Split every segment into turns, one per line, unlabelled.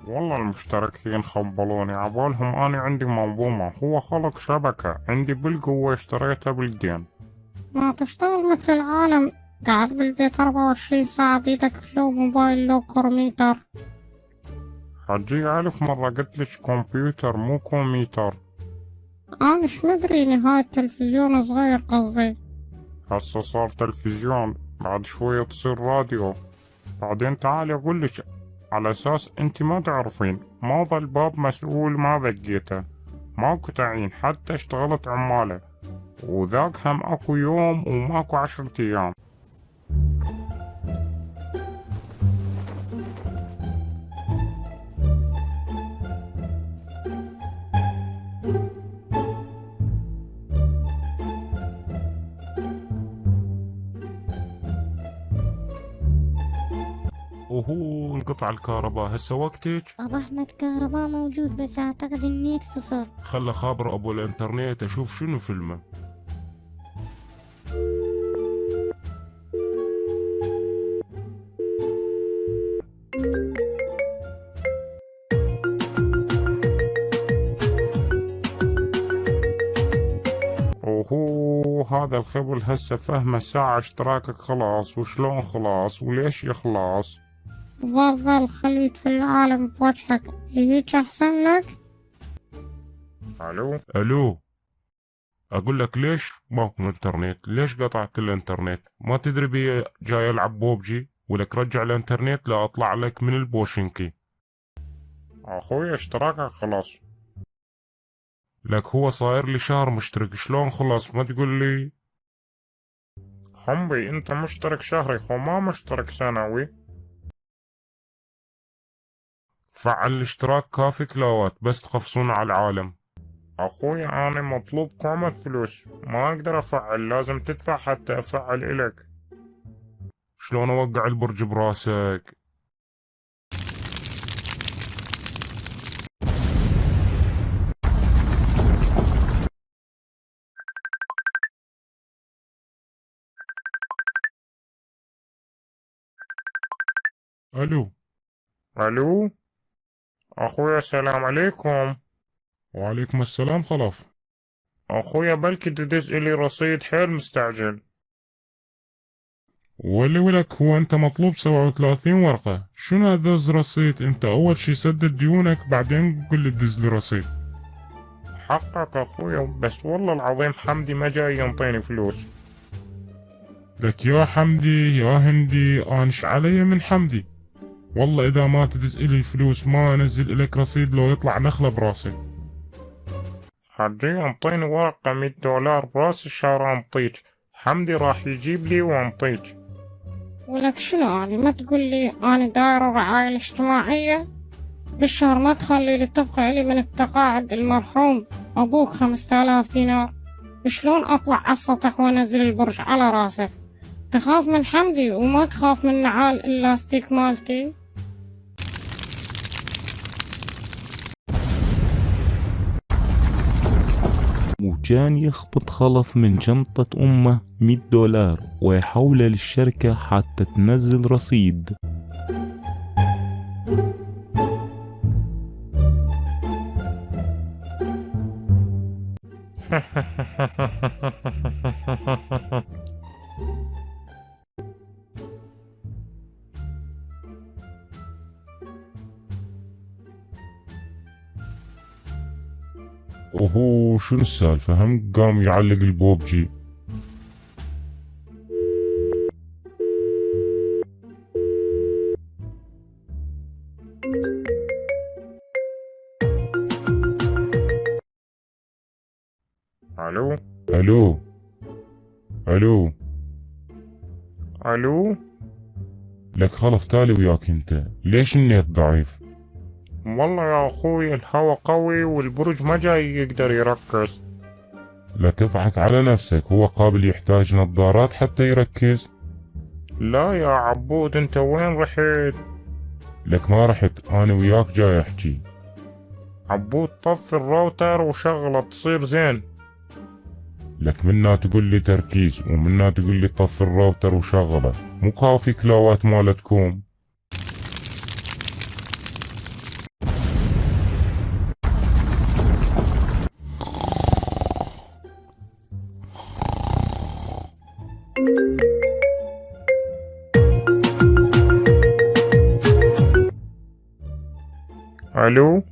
والله المشتركين خبلوني عبالهم أنا عندي منظومة، هو خلق شبكة عندي بالقوة اشتريتها بالدين.
ما تشتغل مثل العالم، قاعد بالبيت 24 ساعة بيدك لو موبايل لو كمبيوتر.
حجي ألف مرة قلتلك كمبيوتر مو كمبيوتر.
أنا مش مدري نهاية تلفزيون صغير قصدي.
هسه صار تلفزيون، بعد شوية تصير راديو، بعدين تعالي أقولك على أساس أنت ما تعرفين. ماذا الباب مسؤول ما ذقيته، ماكو تعيين حتى اشتغلت عمالة، وذاك هم أكو يوم وماكو 10 أيام.
وهو انقطع الكهرباء هسه وقتك.
أبو أحمد كهرباء موجود بس أعتقد النت فصل.
خله خابر ابو الانترنت اشوف شنو فيلمه.
وهو هذا الخبل هسه فهمه ساعة اشتراكك خلاص، وشلون خلاص وليش يخلص.
ظل خليك في العالم بوجهك، هيك أحسن لك.
الو، اقول لك ليش ماكو انترنت؟ ليش قطعت الانترنت؟ ما تدري بي جاي العب بوبجي ولك رجع الانترنت لا اطلع لك من البوشنكي.
اخوي اشتراكك خلاص.
لك هو صاير لي شهر مشترك، شلون خلص ما تقول لي؟
حمبي انت مشترك شهري خو ما مشترك سنوي.
فعل الاشتراك كافي كلاوات بس تقفصون على العالم.
اخوي انا مطلوب قامة فلوس، ما اقدر افعل، لازم تدفع حتى افعل الك.
شلون اوقع البرج براسك؟ الو.
الو اخويا السلام عليكم.
وعليكم السلام خلف.
اخويا بلكي تدز الي رصيد حيل مستعجل.
ولك هو انت مطلوب 37 ورقة، شنو هذا رصيد؟ انت اول شي سدد ديونك بعدين قل لي دز لي رصيد.
حقك اخويا، بس والله العظيم حمدي ما جاي ينطيني فلوس.
لك يا حمدي يا هندي انش علي من حمدي، والله اذا ما تدز الي فلوس ما انزل الك رصيد لو يطلع نخلة براسك.
حجي انطيني ورقة $100 براس الشهر انطيك، حمدي راح يجيب لي وانطيك.
ولك شنو يعني ما تقول لي أنا داير الرعاية الاجتماعية؟ بالشهر ما تخلي لي تبقى لي من التقاعد المرحوم أبوك 5000 دينار. شلون أطلع على السطح وأنزل البرج على راسك؟ تخاف من حمدي وما تخاف من نعال اللاستيك مالتي؟
وكان يخبط خلف من شنطة أمه $100 ويحوله للشركة حتى تنزل رصيد.
وهو شنو السالفة؟ هم قام يعلق البوبجي.
الو
الو. الو.
الو
لك خلف تالي وياك انت، ليش النت ضعيف؟
والله يا اخوي الهوا قوي والبرج ما جاي يقدر يركز.
لك اضحك على نفسك، هو قابل يحتاج نظارات حتى يركز.
لا يا عبود انت وين رحت؟
لك ما رحت، انا وياك جاي احكي.
عبود طفي الراوتر وشغله تصير زين.
لك منا تقول لي تركيز ومنا تقول لي طفي الراوتر وشغله، مو كافي كلاوات مالتكم.
الو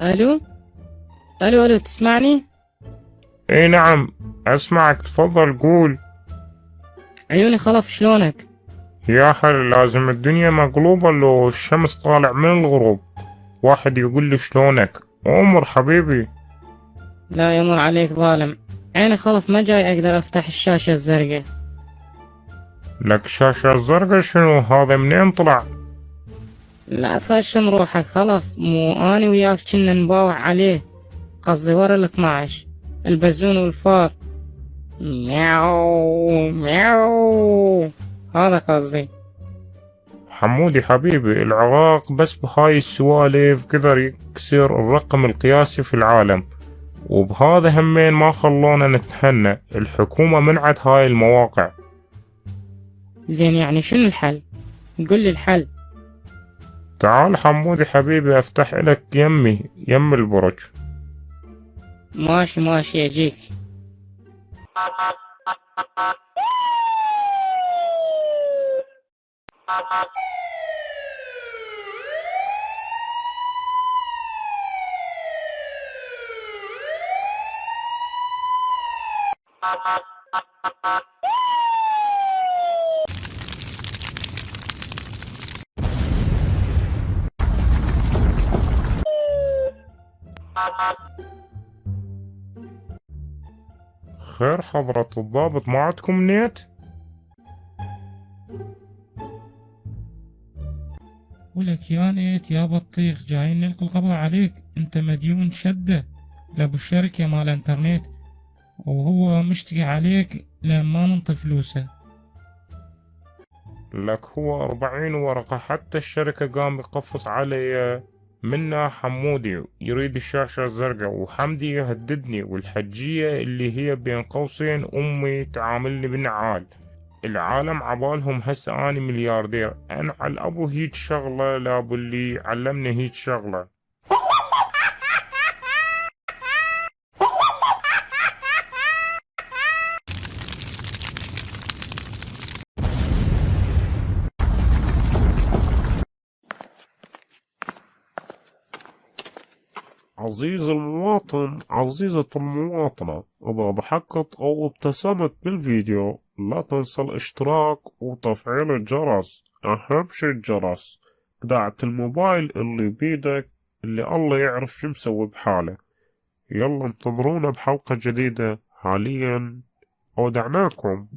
الو الو تسمعني؟
اي نعم اسمعك، تفضل قول.
عيوني خلف، شلونك؟
يا حل، لازم الدنيا مقلوبة لو الشمس طالع من الغروب واحد يقول لي شلونك. عمر حبيبي.
لا يمر عليك ظالم، عيني خلف ما جاي اقدر افتح الشاشة الزرقاء.
لك شاشة زرقاء؟ شنو هذا، منين طلع؟
لا تخشم روحك خلف، مو اني وياك كنا نباوع عليه، قصدي ورا ال 12 البزون والفار. مياو مياو، هذا قصدي.
حمودي حبيبي، العراق بس بهاي السوالف قدر يكسر الرقم القياسي في العالم، وبهذا همين ما خلونا نتهنى. الحكومة منعت هاي المواقع.
زين يعني شنو الحل؟ قل لي الحل.
تعال حمودي حبيبي افتح لك يم البرج.
ماشي اجيك.
خير حضرة الضابط، ما عندكم نت؟
ولك يا نيت يا بطيخ، جايين نلقي القبض عليك، انت مديون شدة لابو الشركة مال انترنت، وهو مشتكي عليك لان ما ننطي فلوسه.
لك هو 40 ورقة، حتى الشركة قام يقفص علي منا. حمودي يريد الشاشة الزرقاء، وحمدي يهددني، والحجية اللي هي بين قوسين أمي تعاملني بنعال. العالم عبالهم هسه أنا ملياردير، أنا على الأبو هيج شغلة، لابو اللي علمني هيج شغلة. عزيزي المواطن، عزيزة المواطنة، إذا ضحكت أو ابتسمت بالفيديو لا تنسى الاشتراك وتفعيل الجرس، أهم شي الجرس. بداعة الموبايل اللي بيدك اللي الله يعرف شو مسوي بحاله. يلا انتظرونا بحلقة جديدة. حاليا أودعناكم.